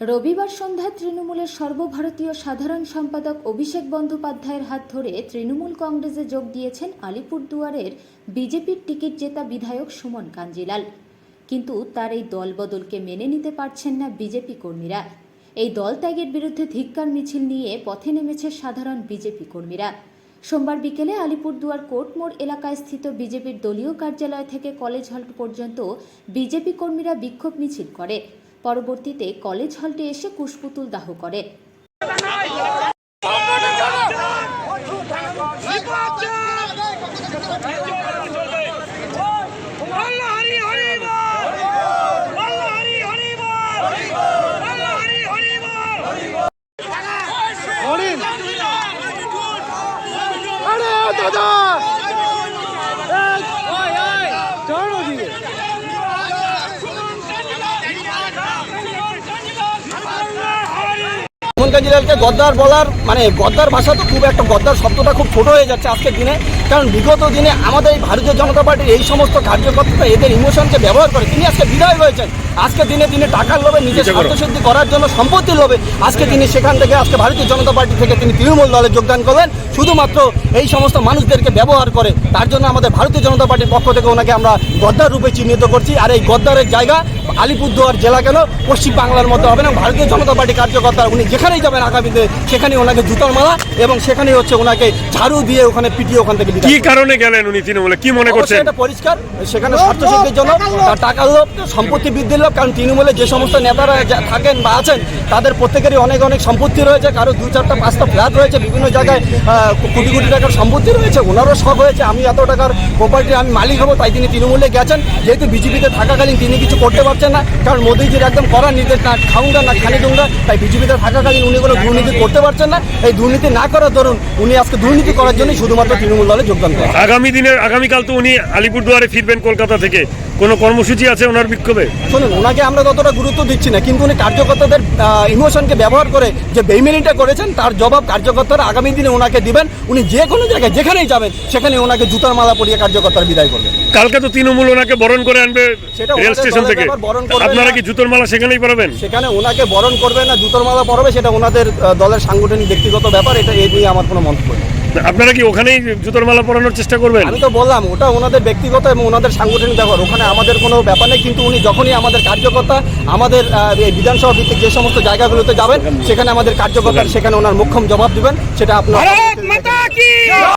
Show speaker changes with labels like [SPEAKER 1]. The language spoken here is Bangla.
[SPEAKER 1] রবিবার সন্ধ্যায় তৃণমূলের সর্বভারতীয় সাধারণ সম্পাদক অভিষেক বন্দ্যোপাধ্যায়ের হাত ধরে তৃণমূল কংগ্রেসে যোগ দিয়েছেন আলিপুরদুয়ারের বিজেপির টিকিট জেতা বিধায়ক সুমন কাঞ্জিলাল। কিন্তু তার এই দলবদলকে মেনে নিতে পারছেন না বিজেপি কর্মীরা। এই দল ত্যাগের বিরুদ্ধে ধিক্কার মিছিল নিয়ে পথে নেমেছে সাধারণ বিজেপি কর্মীরা। সোমবার বিকেলে আলিপুরদুয়ার কোর্ট মোড় এলাকায় স্থিত বিজেপির দলীয় কার্যালয় থেকে কলেজ হল পর্যন্ত বিজেপি কর্মীরা বিক্ষোভ মিছিল করে। পরবর্তীতে কলেজ হলটে এসে কুশপুতুল দাহ করে।
[SPEAKER 2] সুমন কাঞ্জিলালকে গদ্দার বলার গদ্দার ভাষা তো খুব একটা গদ্দার শব্দটা খুব ছোট হয়ে যাচ্ছে আজকের দিনে। কারণ বিগত দিনে আমাদের এই ভারতীয় জনতা পার্টির এই সমস্ত কার্যকর্তা এদের ইমোশনকে ব্যবহার করে তিনি আজকে বিদায় হয়েছেন। আজকে দিনে টাকার লোভে নিজের স্বার্থসিদ্ধি করার জন্য, সম্পত্তির লোভে আজকে তিনি সেখান থেকে আজকে ভারতীয় জনতা পার্টি থেকে তিনি তৃণমূল দলে যোগদান করলেন শুধুমাত্র এই সমস্ত মানুষদেরকে ব্যবহার করে। তার জন্য আমাদের ভারতীয় জনতা পার্টির পক্ষ থেকে ওনাকে আমরা গদ্দার রূপে চিহ্নিত করছি। আর এই গদ্দারের জায়গা আলিপুরদুয়ার জেলা কেন পশ্চিম বাংলার মধ্যে হবে না। ভারতীয় জনতা পার্টি কার্যকর্তা উনি যেখানেই যাবেন আগামীতে সেখানে ওনাকে জুতার মালা এবং সেখানে হচ্ছে ওনাকে ঝাড়ু দিয়ে ওখানে পিটিয়ে ওখান থেকে
[SPEAKER 3] কি কারণে গেলেন উনি তৃণমূলে কি মনে করছেন?
[SPEAKER 2] এটা পরিষ্কার সেখানে স্বার্থসিদ্ধির জন্য, টাকার লোভ, সম্পত্তি বৃদ্ধির লোভ। কারণ তৃণমূলে যে সমস্ত নেতারা থাকেন বা আছেন তাদের প্রত্যেকেরই অনেক সম্পত্তি রয়েছে। কারো 2-4টা-5টা ফ্ল্যাট রয়েছে, বিভিন্ন জায়গায় কোটি কোটি টাকার সম্পত্তি রয়েছে। ওনারও শখ হয়েছে আমি এত টাকার প্রপার্টির আমি মালিক হবো, তাই তিনি তৃণমূলে গেছেন। যেহেতু বিজেপিতে থাকাকালীন তিনি কিছু করতে পারছেন না, কারণ মোদীজির একদম কড়া নির্দেশ, না খাউঙ্গা না খানি দুঙ্গা। তাই বিজেপিতে থাকাকালীন উনি কোনো দুর্নীতি করতে পারছেন না। এই দুর্নীতি না করার দরুন উনি আজকে দুর্নীতি করার জন্যই শুধুমাত্র তৃণমূল দলে যোগদান করেন।
[SPEAKER 3] আগামীকাল তো উনি আলিপুরদুয়ারে ফিরবেন কলকাতা থেকে, কোনো কর্মসূচি আছে ওনার বিক্ষোভে?
[SPEAKER 2] শুনুন, ওনাকে আমরা ততটা গুরুত্ব দিচ্ছি না, কিন্তু উনি কার্যকর্তাদের ইমোশনকে ব্যবহার করে যে বেইমানিটা করেছেন তার জবাব কার্যকর্তারা আগামী দিনে ওনাকে দিবেন। উনি যে কোনো জায়গায় যেখানেই যাবেন সেখানে ওনাকে জুতার মালা পরিয়ে কার্যকর্তারা বিদায় করবেন।
[SPEAKER 3] কালকে তো তৃণমূল ওনাকে বরণ করে আনবে রেল স্টেশন থেকে, আপনারা কি জুতোর মালা সেখানেই পরাবেন?
[SPEAKER 2] সেখানে ওনাকে বরণ করবে না জুতোর মালা পরাবে সেটা ওনাদের দলের সাংগঠনিক ব্যক্তিগত ব্যাপার, এটা এই নিয়ে আমার কোনো মন্তব্য নেই।
[SPEAKER 3] আপনারা কি ওখানেই জুতোর মালা পরানোর চেষ্টা করবেন?
[SPEAKER 2] আমি তো বললাম ওটা ওনাদের ব্যক্তিগত এবং ওনাদের সাংগঠনিক ব্যাপার, ওখানে আমাদের কোনো ব্যাপার নেই। কিন্তু উনি যখনই আমাদের কার্যকর্তা আমাদের বিধানসভা ভিত্তিক যে সমস্ত জায়গাগুলোতে যাবেন সেখানে আমাদের কার্যকর্তা সেখানে ওনার মোক্ষম জবাব দিবেন, সেটা আপনার